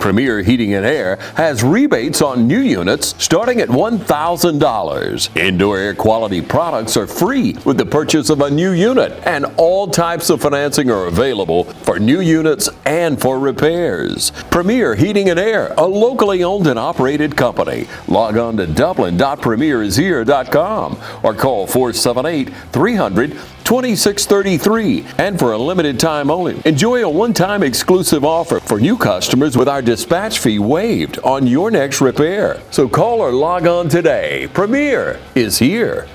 Premier Heating and Air has rebates on new units starting at $1,000. Indoor air quality products are free with the purchase of a new unit, and all types of financing are available for new units and for repairs. Premier Heating and Air, a locally owned and operated company. Log on to dublin.premierishere.com or call 478-300-2633. And for a limited time only, enjoy a one-time exclusive offer for new customers with our dispatch fee waived on your next repair. So call or log on today. Premier is here.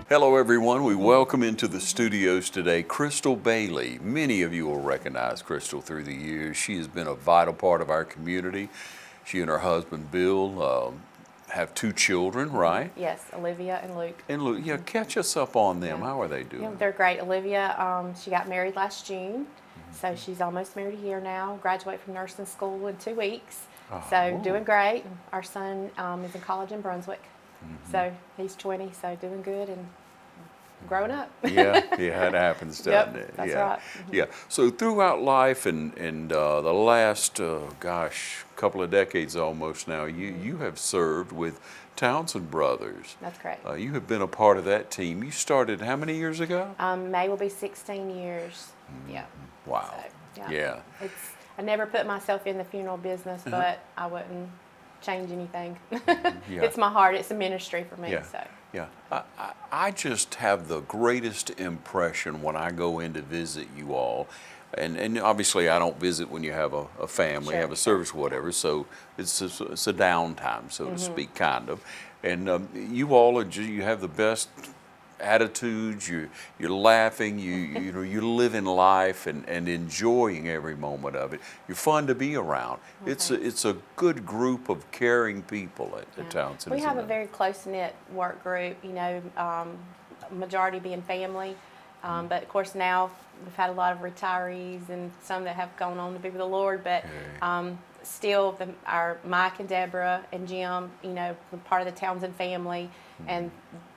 Hello everyone, we welcome into the studios today Crystal Bailey. Many of you will recognize Crystal through the years. She has been a vital part of our community. She and her husband Bill have two children, right? Yes, Olivia and Luke. And Luke, yeah, catch us up on them. Yeah. How are they doing? Yeah, they're great. Olivia, she got married last June, so she's almost married a year now. Graduate from nursing school in 2 weeks, so doing great. Our son is in college in Brunswick, so he's 20, so doing good and growing up. Yeah, it happens, doesn't it? That's yeah. right. Yeah. So throughout life and the last, couple of decades almost now, you have served with Townsend Brothers. That's correct. You have been a part of that team. You started how many years ago? May will be 16 years. Yeah. Wow. So, yeah. I never put myself in the funeral business, but I wouldn't change anything. It's my heart. It's a ministry for me. Yeah. So. Yeah, I just have the greatest impression when I go in to visit you all. And obviously I don't visit when you have a family, have a service or whatever, so it's a downtime, so to speak, kind of. And you all you have the best attitudes, you're laughing, you live in life and enjoying every moment of it. You're fun to be around. Okay. It's a good group of caring people at Townsend. We have a very close-knit work group, majority being family, but of course now we've had a lot of retirees and some that have gone on to be with the Lord, but still our Mike and Deborah and Jim, part of the Townsend family, and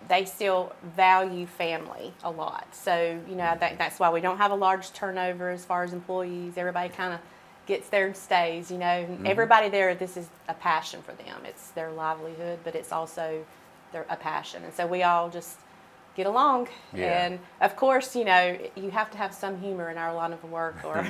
they still value family a lot. So, that's why we don't have a large turnover as far as employees. Everybody kind of gets there and stays, Everybody there, this is a passion for them. It's their livelihood, but it's also a passion. And so we all just get along. Yeah. And of course, you have to have some humor in our line of work, or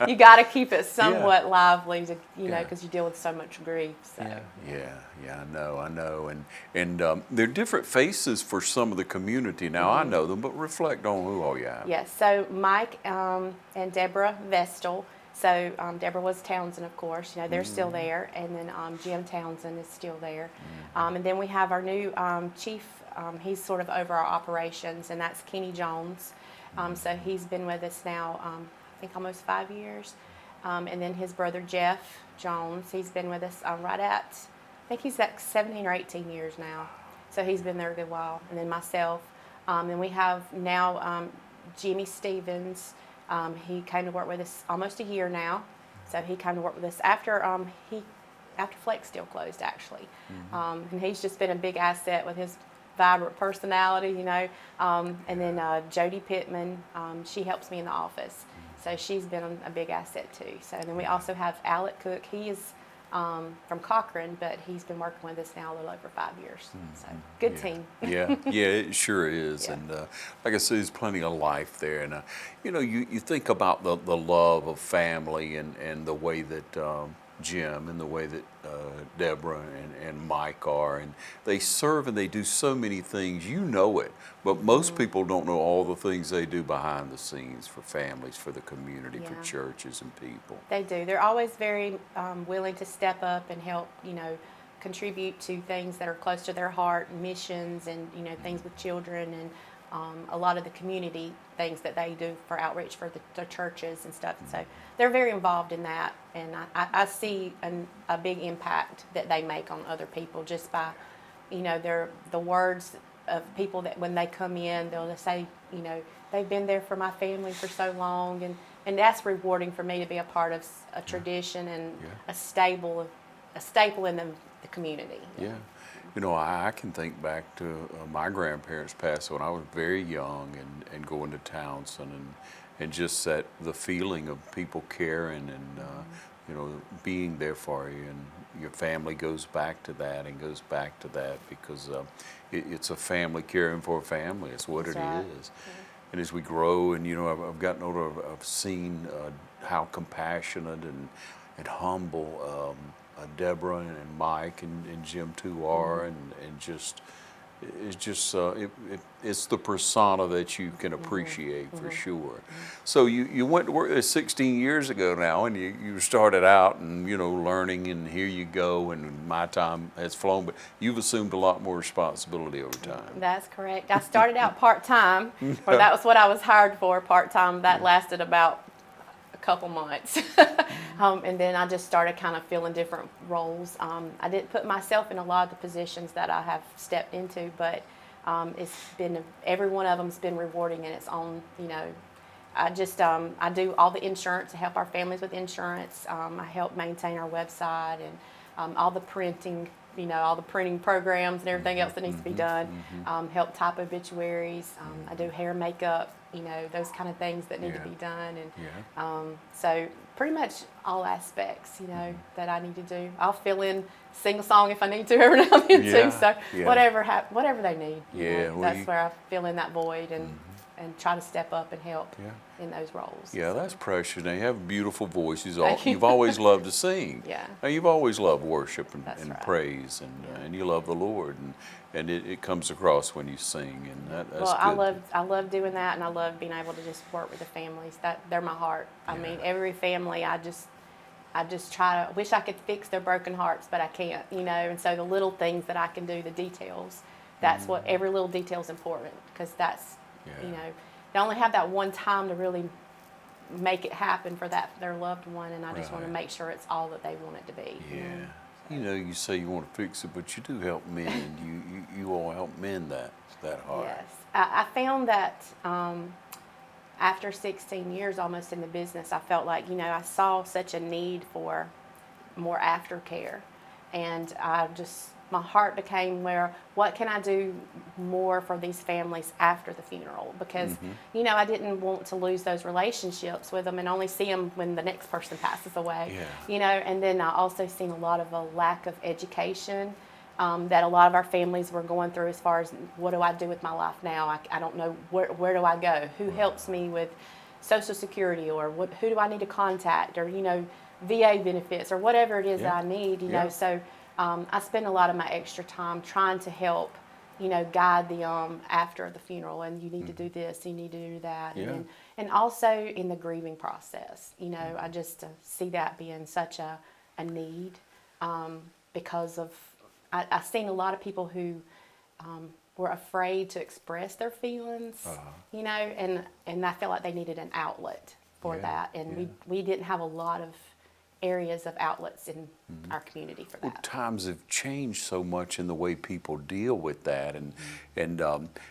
you got to keep it somewhat lively to, because you deal with so much grief. So. Yeah, I know. And they're different faces for some of the community. Now I know them, but reflect on who all you have. Yes, so Mike and Deborah Vestal. So Deborah was Townsend, of course. They're still there, and then Jim Townsend is still there. And then we have our new chief. He's sort of over our operations, and that's Kenny Jones. So he's been with us now, I think almost 5 years. And then his brother Jeff Jones, he's been with us I think he's like 17 or 18 years now. So he's been there a good while. And then myself. And we have now Jimmy Stevens. He came to work with us almost a year now. So he came to work with us after Flex still closed, actually. And he's just been a big asset with his vibrant personality, and then Jody Pittman, she helps me in the office, so she's been a big asset too. So then we also have Alec Cook. He is from Cochran, but he's been working with us now a little over 5 years. So good team. Yeah, it sure is. And like I said, there's plenty of life there. And you think about the love of family and the way that Jim and the way that Deborah and Mike are, and they serve and they do so many things. You know it, but most people don't know all the things they do behind the scenes for families, for the community, for churches and people. They do. They're always very willing to step up and help, contribute to things that are close to their heart, missions and, things with children and a lot of the community things that they do for outreach for the churches and stuff. And so they're very involved in that, and I see a big impact that they make on other people just by, the words of people that when they come in, they'll just say, they've been there for my family for so long, and that's rewarding for me to be a part of a tradition and a stable of a staple in the community. Yeah. You know, I can think back to my grandparents passed when I was very young, and going to Townsend, and just the feeling of people caring and, you know, being there for you, and your family goes back to that and goes back to that because it's a family caring for a family. It's what That's it right. is. And as we grow, and you know, I've gotten older, I've seen how compassionate and humble Deborah and Mike and Jim too are, and just it's the persona that you can appreciate for sure. So you went to work 16 years ago now, and you started out and, you know, learning, and here you go, and my time has flown, but you've assumed a lot more responsibility over time. That's correct. I started out part-time, or that was what I was hired for, part-time. That lasted about a couple months. And then I just started kind of filling different roles. I didn't put myself in a lot of the positions that I have stepped into, but it's been, every one of them's been rewarding in its own, you know. I do all the insurance to help our families with insurance. I help maintain our website and all the printing, you know, all the printing programs and everything else that needs to be done. Help type obituaries. I do hair, makeup, you know, those kind of things that need to be done. And so pretty much all aspects, you know, that I need to do. I'll fill in, sing a song if I need to every now and then too. So whatever they need. You know, that's where I fill in that void and try to step up and help in those roles. Yeah, that's precious. Now, you have beautiful voices. Thank you. You've always loved to sing. Yeah. Now, you've always loved worship and That's right. praise, and you love the Lord, and it comes across when you sing, and that's Well, good. I love doing that, and I love being able to just work with the families. They're my heart. I mean, every family, I just try to, wish I could fix their broken hearts, but I can't, you know. And so the little things that I can do, the details, that's what, every little detail is important, because that's, you know, they only have that one time to really make it happen for their loved one, and I just want to make sure it's all that they want it to be. Yeah. You know, you say you want to fix it, but you do help mend. You all help mend that heart. Yes. I found that after 16 years almost in the business, I felt like, you know, I saw such a need for more aftercare. And my heart became where, what can I do more for these families after the funeral? Because, you know, I didn't want to lose those relationships with them and only see them when the next person passes away. You know, and then I also seen a lot of a lack of education that a lot of our families were going through as far as, what do I do with my life now? I don't know, where do I go? Who helps me with Social Security, or who do I need to contact, or, you know, VA benefits, or whatever it is that I need, you know. So I spend a lot of my extra time trying to help, you know, guide the after the funeral, and you need to do this, you need to do that, and also in the grieving process. You know, I just see that being such a need because of, I've seen a lot of people who were afraid to express their feelings, you know, and I felt like they needed an outlet for that, and we didn't have a lot of areas of outlets in our community for that. Well, times have changed so much in the way people deal with that, and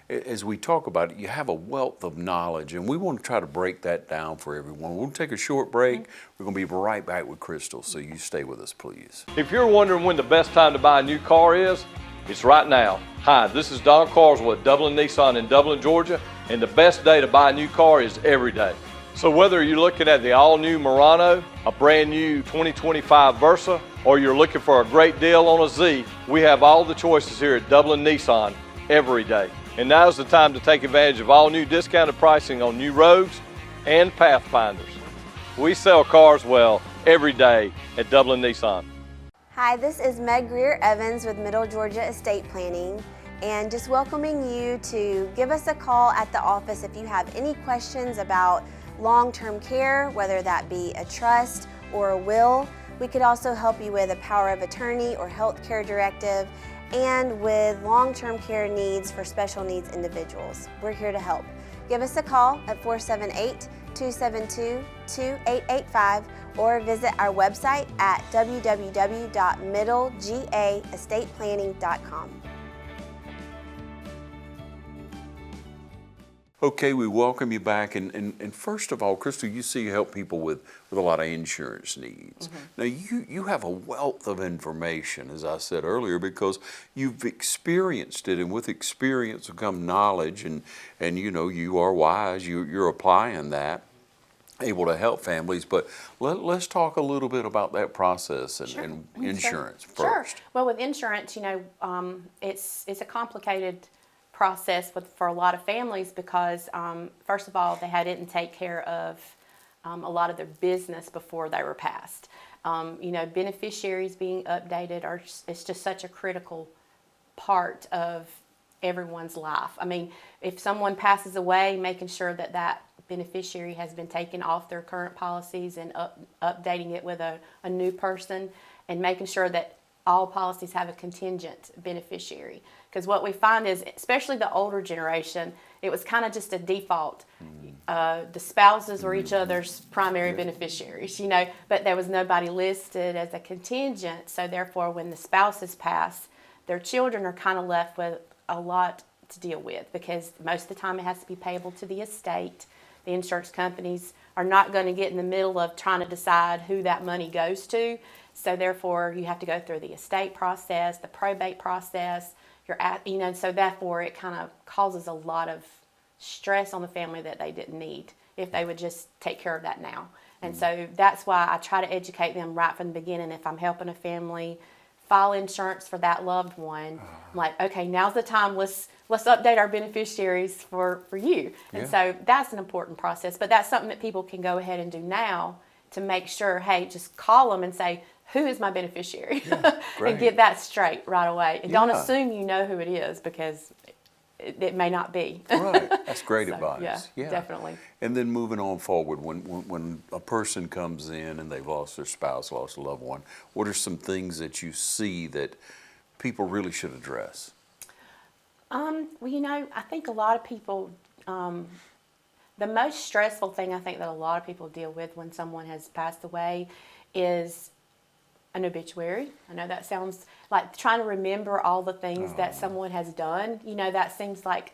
as we talk about it, you have a wealth of knowledge, and we want to try to break that down for everyone. We'll take a short break. We're going to be right back with Crystal, so you stay with us, please. If you're wondering when the best time to buy a new car is, it's right now. Hi, this is Don Carswell at Dublin Nissan in Dublin, Georgia, and the best day to buy a new car is every day. So whether you're looking at the all-new Murano, a brand new 2025 Versa, or you're looking for a great deal on a Z, we have all the choices here at Dublin Nissan every day. And now's the time to take advantage of all new discounted pricing on new Rogues and Pathfinders. We sell cars well every day at Dublin Nissan. Hi, this is Meg Greer Evans with Middle Georgia Estate Planning, and just welcoming you to give us a call at the office if you have any questions about long-term care, whether that be a trust or a will. We could also help you with a power of attorney or health care directive, and with long-term care needs for special needs individuals. We're here to help. Give us a call at 478-272-2885 or visit our website at www.middlegaestate planning.com. Okay, we welcome you back. And first of all, Crystal, you see you help people with a lot of insurance needs. Now, you have a wealth of information, as I said earlier, because you've experienced it, and with experience will come knowledge, and you know, you are wise, you're applying that, able to help families. But let's talk a little bit about that process and insurance first. Sure. Well, with insurance, you know, it's a complicated process for a lot of families because, first of all, they didn't take care of a lot of their business before they were passed. You know, beneficiaries being updated it's just such a critical part of everyone's life. I mean, if someone passes away, making sure that that beneficiary has been taken off their current policies and updating it with a new person, and making sure that all policies have a contingent beneficiary. Because what we find is, especially the older generation, it was kind of just a default. The spouses were each other's primary beneficiaries, you know, but there was nobody listed as a contingent. So therefore, when the spouses pass, their children are kind of left with a lot to deal with, because most of the time it has to be payable to the estate. The insurance companies are not going to get in the middle of trying to decide who that money goes to. So therefore, you have to go through the estate process, the probate process. You know, so therefore, it kind of causes a lot of stress on the family that they didn't need if they would just take care of that now. And so that's why I try to educate them right from the beginning. If I'm helping a family file insurance for that loved one, I'm like, okay, now's the time. Let's update our beneficiaries for you. And so that's an important process. But that's something that people can go ahead and do now to make sure, hey, just call them and say, who is my beneficiary? And get that straight right away. And don't assume you know who it is, because it may not be. Right, that's great So, advice. yeah, definitely. And then moving on forward, when a person comes in and they've lost their spouse, lost a loved one, what are some things that you see that people really should address? Well, you know, I think a lot of people, the most stressful thing I think that a lot of people deal with when someone has passed away is an obituary. I know that sounds like trying to remember all the things that someone has done. You know, that seems like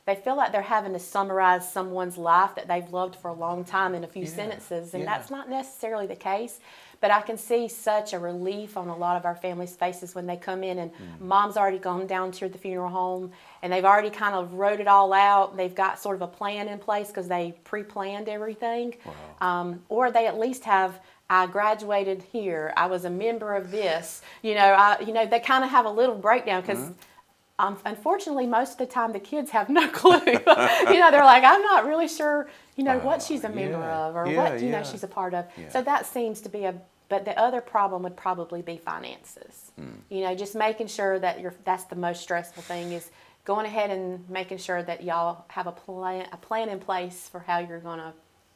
they feel like they're having to summarize someone's life that they've loved for a long time in a few sentences, and that's not necessarily the case. But I can see such a relief on a lot of our families' faces when they come in and mom's already gone down to the funeral home and they've already kind of wrote it all out. They've got sort of a plan in place because they pre-planned everything. Or they at least have, I graduated here, I was a member of this. You know, they kind of have a little breakdown because unfortunately, most of the time the kids have no clue. You know, they're like, I'm not really sure, you know, what she's a member of or what, you know, she's a part of. So that seems to be but the other problem would probably be finances. You know, just making sure that that's the most stressful thing, is going ahead and making sure that y'all have a plan in place for how you're going to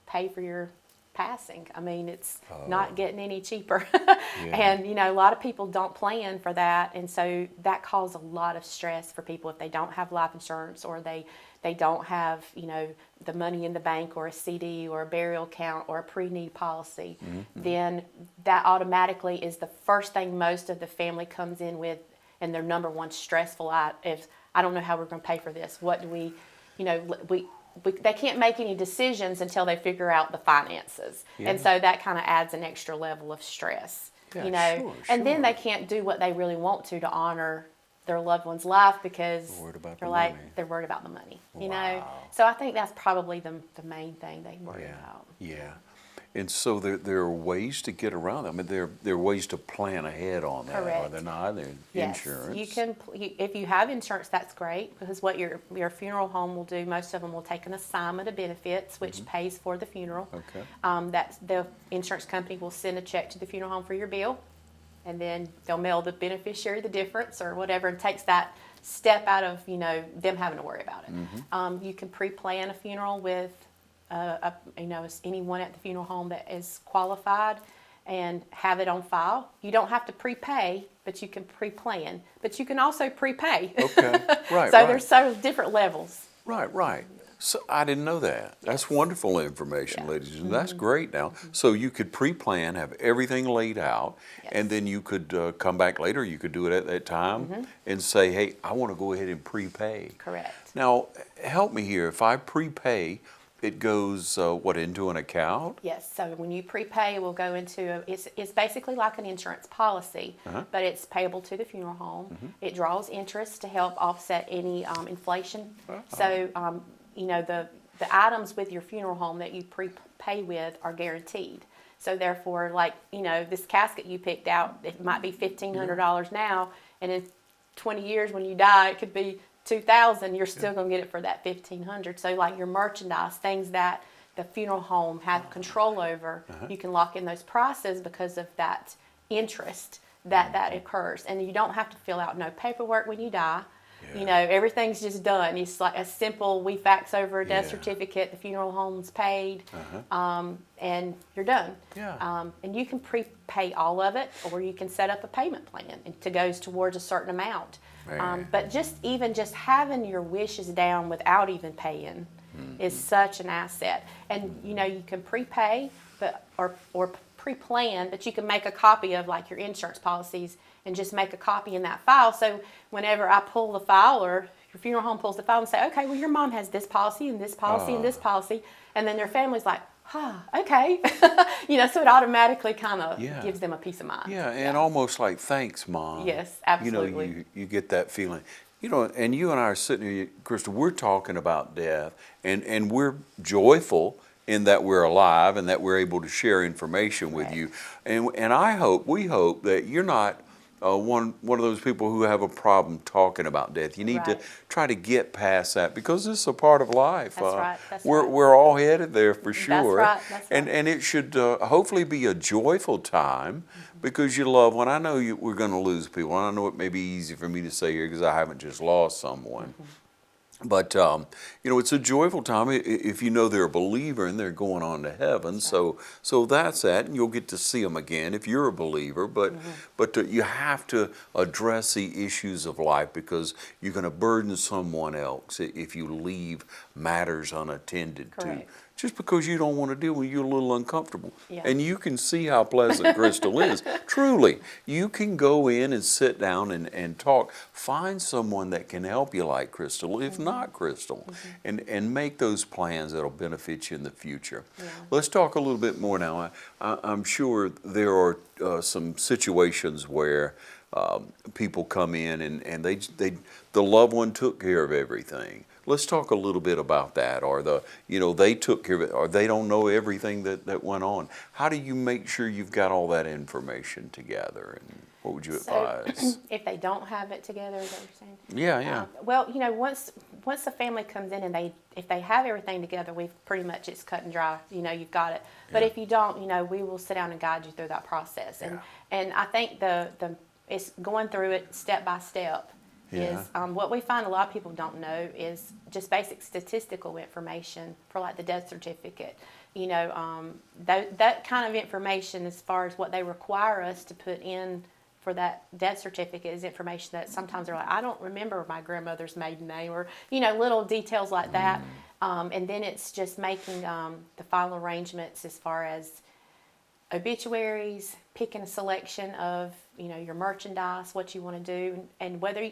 pay for your passing. I mean, it's not getting any cheaper. And, you know, a lot of people don't plan for that. And so that causes a lot of stress for people if they don't have life insurance, or they don't have, you know, the money in the bank or a CD or a burial account or a pre-need policy. Then that automatically is the first thing most of the family comes in with, and their number one stressful is, I don't know how we're going to pay for this. What do we, you know, they can't make any decisions until they figure out the finances. And so that kind of adds an extra level of stress, you know. And then they can't do what they really want to honor their loved one's life because they're worried about the money, you know. So I think that's probably the main thing they worry about. And so there are ways to get around that. I mean, there are ways to plan ahead on that. Correct. Are there not? Insurance. You can, if you have insurance, that's great, because what your funeral home will do, most of them will take an assignment of benefits, which pays for the funeral. That's the insurance company will send a check to the funeral home for your bill, and then they'll mail the beneficiary the difference or whatever, and takes that step out of, you know, them having to worry about it. You can pre-plan a funeral with you know, anyone at the funeral home that is qualified, and have it on file. You don't have to prepay, but you can pre-plan. But you can also prepay. Okay, right. So there's so different levels. Right. So I didn't know that. That's wonderful information, Yeah. ladies, and that's great now. So you could pre-plan, have everything laid out, and Yes. then you could come back later. You could do it at that time and say, "Hey, I want to go ahead and prepay." Correct. Now, help me here. If I prepay, it goes what, into an account? Yes, so when you prepay, it will go into, it's basically like an insurance policy, but it's payable to the funeral home. It draws interest to help offset any inflation. So, you know, the items with your funeral home that you prepay with are guaranteed. So therefore, like, you know, this casket you picked out, it might be $1,500 now, and in 20 years when you die, it could be $2,000. You're still going to get it for that $1,500. So like your merchandise, things that the funeral home have control over, you can lock in those prices because of that interest that occurs. And you don't have to fill out no paperwork when you die. You know, everything's just done. It's like a simple, we fax over a death certificate, the funeral home's paid, and you're done. And you can prepay all of it, or you can set up a payment plan and it goes towards a certain amount. But just having your wishes down without even paying is such an asset. And you know, you can prepay, or pre-plan, but you can make a copy of like your insurance policies and just make a copy in that file. So whenever I pull the file, or your funeral home pulls the file and say, okay, well, your mom has this policy and this policy and this policy, and then their family's like, okay. You know, so it automatically kind of gives them a peace of mind. And almost like, thanks, Mom. Yes, absolutely. You know, you get that feeling. You know, and you and I are sitting here, Crystal, we're talking about death, and we're joyful in that we're alive and that we're able to share information with you. And we hope that you're not one of those people who have a problem talking about death. You need to try to get past that, because it's a part of life. That's right. That's we're all headed there for sure. That's right. And it should hopefully be a joyful time, because you love one. I know we're going to lose people. I know it may be easy for me to say here because I haven't just lost someone. But, you know, it's a joyful time if you know they're a believer and they're going on to heaven. So that's that, and you'll get to see them again if you're a believer. But you have to address the issues of life, because you're going to burden someone else if you leave matters unattended to. Just because you don't want to deal with it, you're a little uncomfortable. And you can see how pleasant Crystal is. Truly, you can go in and sit down and talk. Find someone that can help you like Crystal, if not Crystal, and make those plans that'll benefit you in the future. Let's talk a little bit more now. I'm sure there are some situations where people come in and the loved one took care of everything. Let's talk a little bit about that, or they took care of it, or they don't know everything that went on. How do you make sure you've got all that information together, and what would you advise? If they don't have it together, is that what you're saying? Yeah. Well, you know, once the family comes in and if they have everything together, it's cut and dry. You know, you've got it. But if you don't, you know, we will sit down and guide you through that process. And I think it's going through it step by step. What we find a lot of people don't know is just basic statistical information for like the death certificate. You know, that kind of information, as far as what they require us to put in for that death certificate, is information that sometimes they're like, I don't remember my grandmother's maiden name, or, you know, little details like that. And then it's just making the final arrangements as far as obituaries, picking a selection of, you know, your merchandise, what you want to do, and whether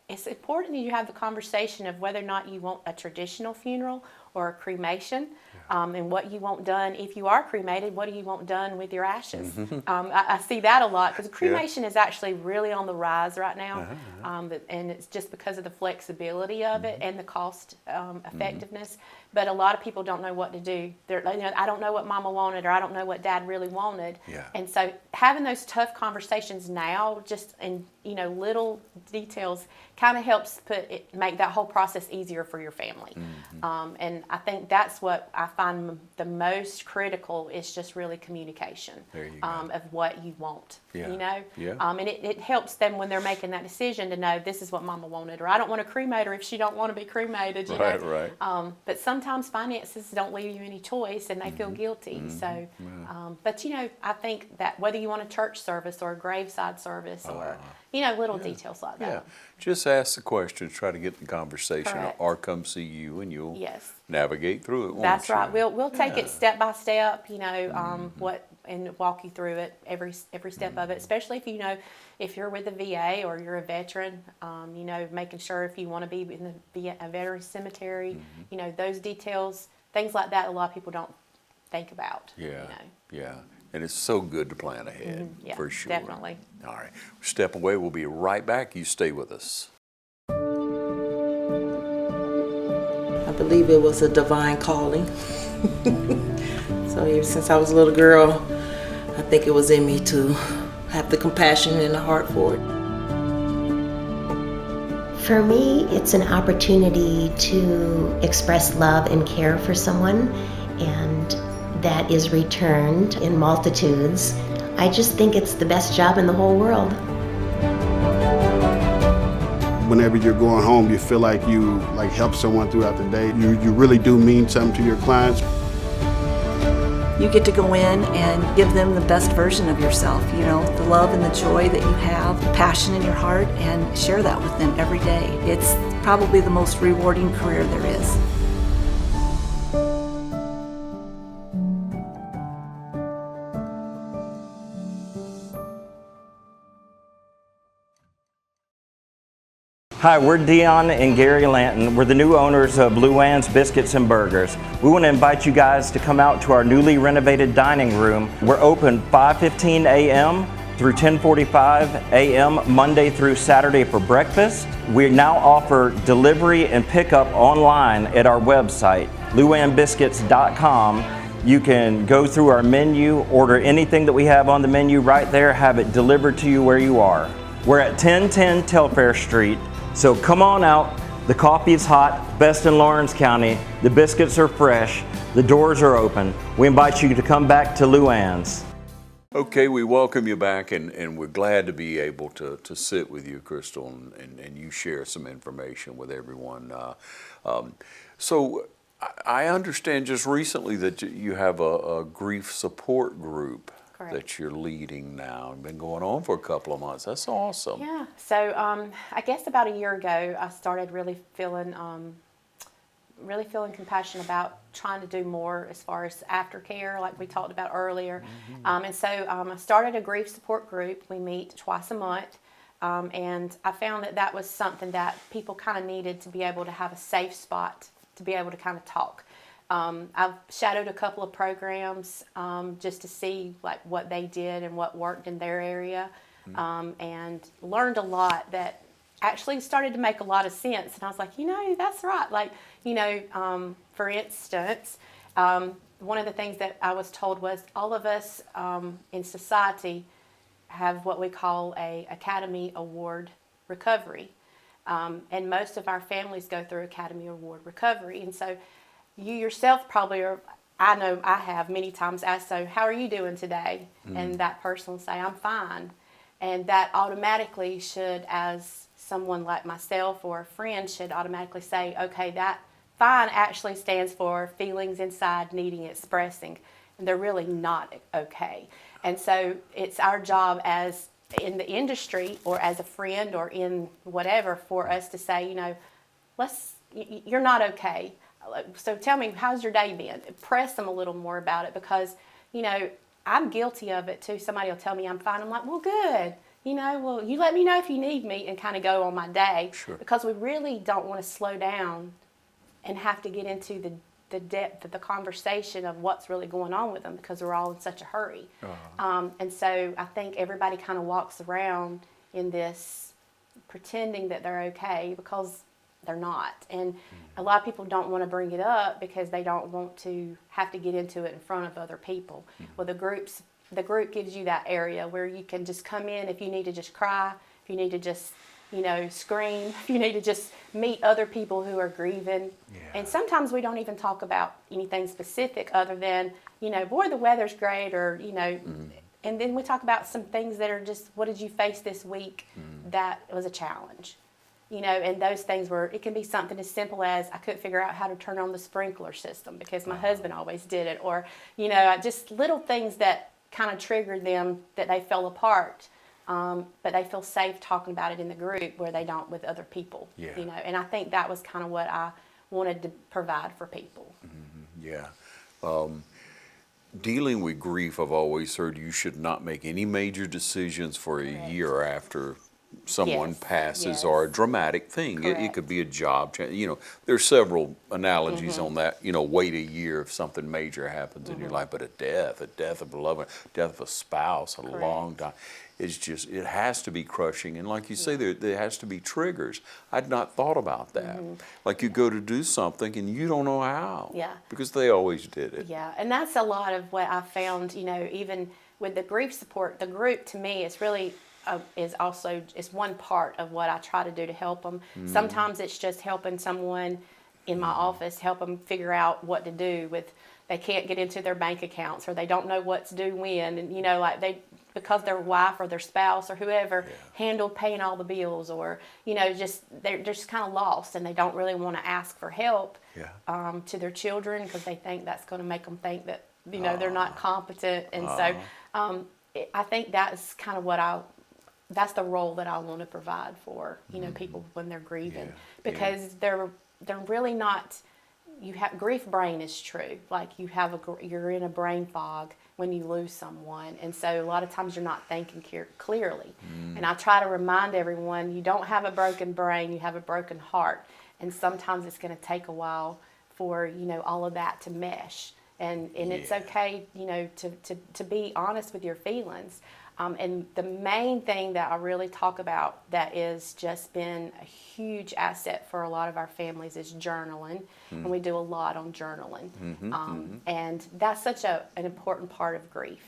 it's important that you have the conversation of whether or not you want a traditional funeral or a cremation, and what you want done. If you are cremated, what do you want done with your ashes? I see that a lot, because cremation is actually really on the rise right now, and it's just because of the flexibility of it and the cost effectiveness. But a lot of people don't know what to do. I don't know what Mama wanted, or I don't know what Dad really wanted. And so having those tough conversations now, just in, you know, little details, kind of helps make that whole process easier for your family. And I think that's what I find the most critical, is just really communication of what you want. You know, and it helps them when they're making that decision to know, this is what Mama wanted, or I don't want to cremate her if she don't want to be cremated. You know? But sometimes finances don't leave you any choice, and they feel guilty. So, but you know, I think that whether you want a church service or a graveside service, or little details like Yeah, that. just ask the questions, try to get the conversation, Correct. or come see you, and you'll Yes. navigate through it, won't That's you? right. We'll take it step by step, Mm-hmm. and walk you through it every step of it. Especially if you're with the VA or you're a veteran, making sure if you want to be in a veteran cemetery, Mm-hmm. those details, things like that. A lot of people don't think about. Yeah, yeah. And it's so good to plan ahead, Yeah, for sure. definitely. All right, step away. We'll be right back. You stay with us. I believe it was a divine calling. So ever since I was a little girl, I think it was in me to have the compassion and the heart for it. For me, it's an opportunity to express love and care for someone, and that is returned in multitudes. I just think it's the best job in the whole world. Whenever you're going home, you feel like you help someone throughout the day. You really do mean something to your clients. You get to go in and give them the best version of yourself, the love and the joy that you have, the passion in your heart, and share that with them every day. It's probably the most rewarding career there is. Hi, we're Dion and Gary Lanton. We're the new owners of Luann's Biscuits and Burgers. We want to invite you guys to come out to our newly renovated dining room. We're open 5:15 a.m. through 10:45 a.m. Monday through Saturday for breakfast. We now offer delivery and pickup online at our website, luannbiscuits.com. You can go through our menu, order anything that we have on the menu right there, have it delivered to you where you are. We're at 1010 Telfair Street. So come on out, the coffee is hot, best in Lawrence County, the biscuits are fresh, the doors are open. We invite you to come back to Luann's. Okay, we welcome you back, and we're glad to be able to sit with you, Crystal, and you share some information with everyone. So I understand just recently that you have a grief support group. Correct. That you're leading now. Been going on for a couple of months. That's awesome. Yeah. So I guess about a year ago, I started really feeling compassion about trying to do more as far as aftercare, like we talked about earlier. And so I started a grief support group. We meet twice a month. And I found that was something that people kind of needed to be able to have a safe spot to be able to kind of talk. I've shadowed a couple of programs just to see what they did and what worked in their area, and learned a lot that actually started to make a lot of sense. And I was like, that's right. For instance, one of the things that I was told was all of us in society have what we call a Academy Award recovery, and most of our families go through Academy Award recovery, and so. You yourself probably are, I know I have many times asked, so how are you doing today? And that person will say, I'm fine. And that automatically should, as someone like myself or a friend, should automatically say, okay, that fine actually stands for feelings inside needing expressing. And they're really not okay. And so it's our job as in the industry or as a friend or in whatever for us to say, you're not okay. So tell me, how's your day been? Press them a little more about it because, I'm guilty of it too. Somebody will tell me I'm fine. I'm like, well, good. Well, you let me know if you need me and kind of go on my day. Sure. Because we really don't want to slow down and have to get into the depth of the conversation of what's really going on with them because we're all in such a hurry. And so I think everybody kind of walks around in this pretending that they're okay because they're not. And a lot of people don't want to bring it up because they don't want to have to get into it in front of other people. Well, the group gives you that area where you can just come in if you need to just cry, if you need to just, scream, if you need to just meet other people who are grieving. Yeah. And sometimes we don't even talk about anything specific other than, boy, the weather's great, or, and then we talk about some things that are just, what did you face this week that was a challenge? And those things it can be something as simple as I couldn't figure out how to turn on the sprinkler system because my husband always did it. Or, just little things that kind of triggered them that they fell apart. but they feel safe talking about it in the group where they don't with other people. Yeah. You know, and I think that was kind of what I wanted to provide for people. Yeah. Dealing with grief, I've always heard you should not make any major decisions for a year after someone Yes, passes or a yes. dramatic thing. It Correct. could be a job change. You know, there's several analogies on that. You know, wait a year if something major happens in your life, but a death of a loved one, death of a spouse, a long time. It's just, it has to be crushing. And like you say, there has to be triggers. I'd not thought about that. Like you go to do something and you don't know how. Yeah. Because they always did it. Yeah, and that's a lot of what I found, you know, even with the grief support, the group to me is really, is one part of what I try to do to help them. Sometimes it's just helping someone in my office, help them figure out what to do with, they can't get into their bank accounts or they don't know what's due when, and you know, like because their wife or their spouse or whoever handled paying all the bills, or you know, they're just kind of lost and they don't really want to ask for help to their children because they think that's going to make them think that, you know, they're not competent. And so I think that's kind of that's the role that I want to provide for, you know, people when they're grieving, because they're really not. Grief brain is true. Like you're in a brain fog when you lose someone, and so a lot of times you're not thinking clearly. And I try to remind everyone, you don't have a broken brain, you have a broken heart, and sometimes it's going to take a while for, you know, all of that to mesh. And it's okay, you know, to be honest with your feelings. And the main thing that I really talk about that is just been a huge asset for a lot of our families is journaling. And we do a lot on journaling. And that's such an important part of grief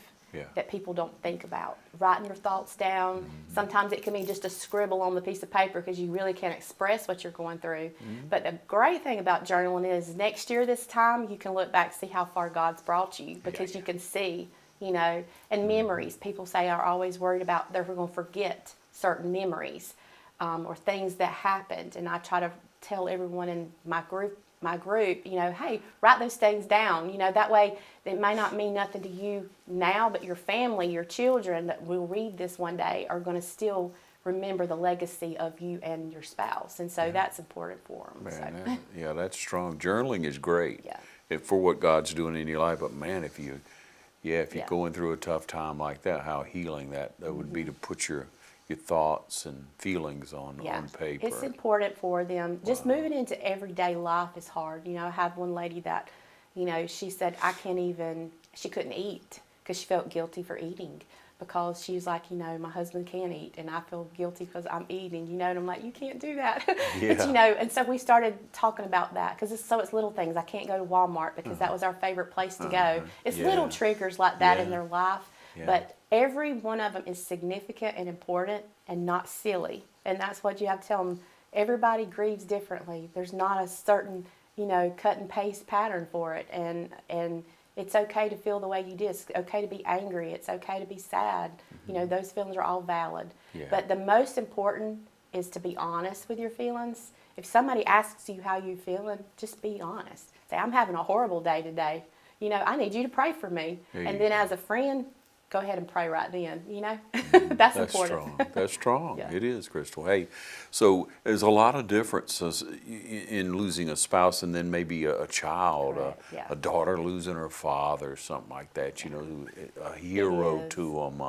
that people don't think about. Writing your thoughts down. Sometimes it can be just a scribble on the piece of paper because you really can't express what you're going through. But the great thing about journaling is next year this time you can look back and see how far God's brought you, because you can see, you know, and memories. People say are always worried about they're going to forget certain memories or things that happened. And I try to tell everyone in my group, you know, hey, write those things down. You know, that way it may not mean nothing to you now, but your family, your children that will read this one day are going to still remember the legacy of you and your spouse. And so that's important for them. Man, yeah, that's strong. Journaling is great for what God's doing in your life. But man, if you're going through a tough time like that, how healing that would be to put your thoughts and feelings on paper. It's important for them. Just moving into everyday life is hard. You know, I have one lady that, you know, she said she couldn't eat because she felt guilty for eating, because she's like, you know, my husband can't eat and I feel guilty because I'm eating, you know, and I'm like, you can't do that. But, you know, and so we started talking about that because it's little things. I can't go to Walmart because that was our favorite place to go. It's little triggers like that in their life, but every one of them is significant and important and not silly. And that's what you have to tell them. Everybody grieves differently. There's not a certain, you know, cut and paste pattern for it. And it's okay to feel the way you did. It's okay to be angry. It's okay to be sad. You know, those feelings are all valid. But the most important is to be honest with your feelings. If somebody asks you how you're feeling, just be honest. Say, I'm having a horrible day today. You know, I need you to pray for me. And then as a friend, go ahead and pray right then, you know. That's important. Strong. That's strong. It is, Crystal. Hey, so there's a lot of differences in losing a spouse and then maybe a child, a daughter losing her father, something like that, you know, a hero to them.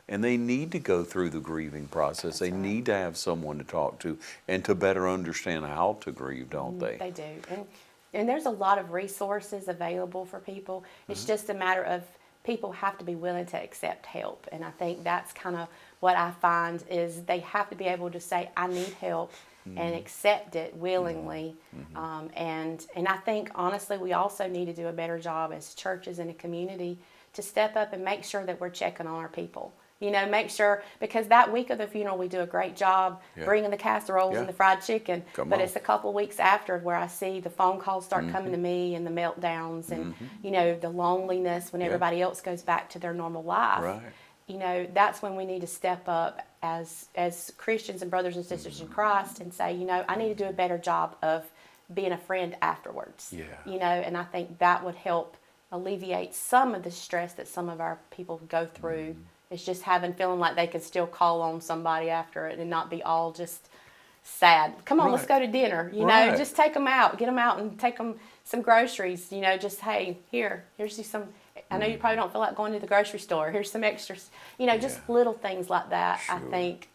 And they need to go through the grieving process. They need to have someone to talk to and to better understand how to grieve, don't they? They do. And there's a lot of resources available for people. It's just a matter of people have to be willing to accept help. And I think that's kind of what I find is they have to be able to say, I need help, and accept it willingly. And I think, honestly, we also need to do a better job as churches and a community to step up and make sure that we're checking on our people. You know, make sure, because that week of the funeral we do a great job bringing the casseroles and the fried chicken, but it's a couple weeks after where I see the phone calls start coming to me and the meltdowns and, you know, the loneliness when everybody else goes back to their normal life. You know, that's when we need to step up as Christians and brothers and sisters in Christ and say, you know, I need to do a better job of being a friend afterwards. You know, and I think that would help alleviate some of the stress that some of our people go through It's just feeling like they can still call on somebody after it and not be all just sad. Come on, let's go to dinner. You know, just take them out, get them out and take them some groceries. You know, just, hey, here's you some. I know you probably don't feel like going to the grocery store. Here's some extras. You know, just little things like that, I think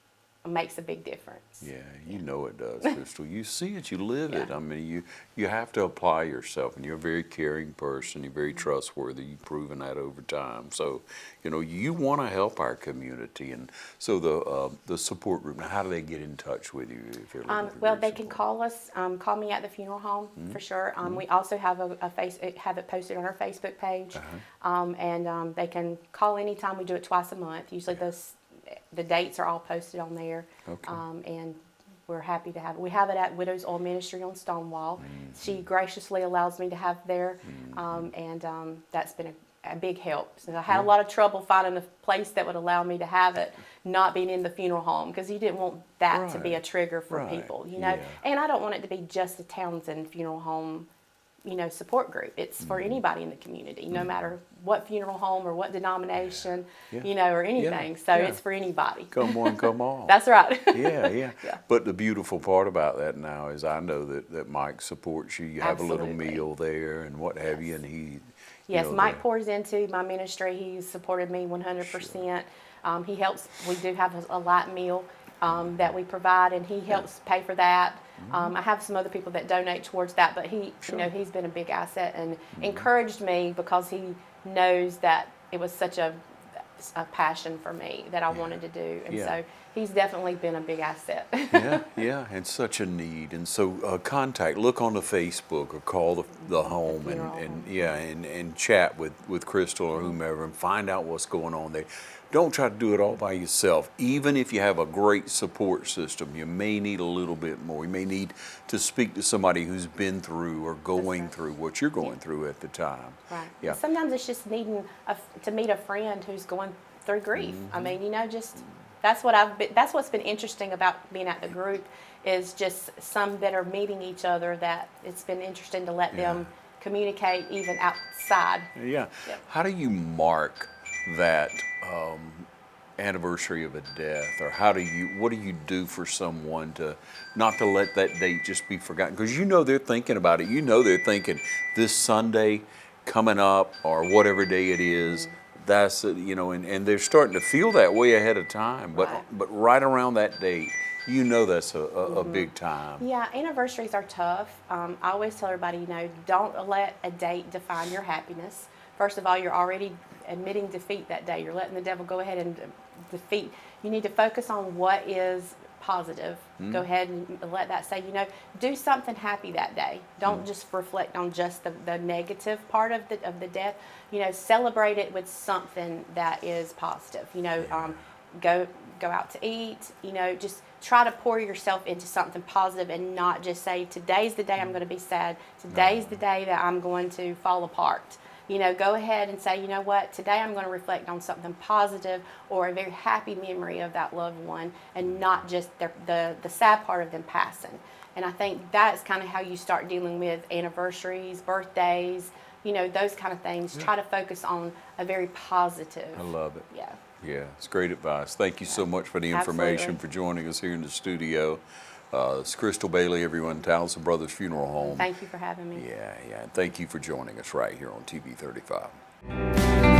makes a big difference. Yeah, you know it does, Crystal. You see it, you live it. I mean, you have to apply yourself, and you're a very caring person. You're very trustworthy. You've proven that over time. So, you know, you want to help our community, and so the support group. Now, how do they get in touch with you if they're looking for Well, your they can support? call us. Call me at the funeral home for sure. We also have have it posted on our Facebook page, and they can call anytime. We do it twice a month. Usually the dates are all posted on there, and we're happy to have it. We have it at Widow's Oil Ministry on Stonewall. She graciously allows me to have there, and that's been a big help. So I had a lot of trouble finding a place that would allow me to have it, not being in the funeral home, because you didn't want that to be a trigger for people, you know. And I don't want it to be just a Townsend funeral home, you know, support group. It's for anybody in the community, no matter what funeral home or what denomination, you know, or anything. So it's for anybody. Come on, come on. That's right. Yeah. But the beautiful part about that now is I know that Mike supports you. You have a little meal there and what have you, and he. Yes, Mike pours into my ministry. He's supported me 100%. He helps. We do have a light meal that we provide, and he helps pay for that. I have some other people that donate towards that, but he, you know, he's been a big asset and encouraged me because he knows that it was such a passion for me that I wanted to do, and so he's definitely been a big asset. and such a need. And so look on the Facebook or call the home and chat with Crystal or whomever and find out what's going on there. Don't try to do it all by yourself. Even if you have a great support system, you may need a little bit more. You may need to speak to somebody who's been through or going through what you're going through at the time. Right. Yeah. Sometimes it's just needing to meet a friend who's going through grief. I mean, you know, just that's what's been interesting about being at the group is just some that are meeting each other, that it's been interesting to let them communicate even outside. Yeah. How do you mark that anniversary of a death, or what do you do for someone to not to let that date just be forgotten? Because you know they're thinking about it. You know they're thinking this Sunday coming up or whatever day it is. That's you know, and they're starting to feel that way ahead of time. But right around that date, you know that's a big time. Yeah, anniversaries are tough. I always tell everybody, you know, don't let a date define your happiness. First of all, you're already admitting defeat that day. You're letting the devil go ahead and defeat. You need to focus on what is positive. Go ahead and let that say, you know, do something happy that day. Don't just reflect on just the negative part of the death. You know, celebrate it with something that is positive. You know, go out to eat. You know, just try to pour yourself into something positive and not just say, today's the day I'm going to be sad. Today's the day that I'm going to fall apart. You know, go ahead and say, you know what, today I'm going to reflect on something positive or a very happy memory of that loved one, and not just the sad part of them passing. And I think that's kind of how you start dealing with anniversaries, birthdays, you know, those kind of things. Try to focus on a very positive. I love it. Yeah, it's great advice. Thank you so much for the information, Absolutely. for joining us here in the studio. It's Crystal Bailey, everyone, Townsend Brothers Funeral Home. Thank you for having me. Yeah. Thank you for joining us right here on TV 35.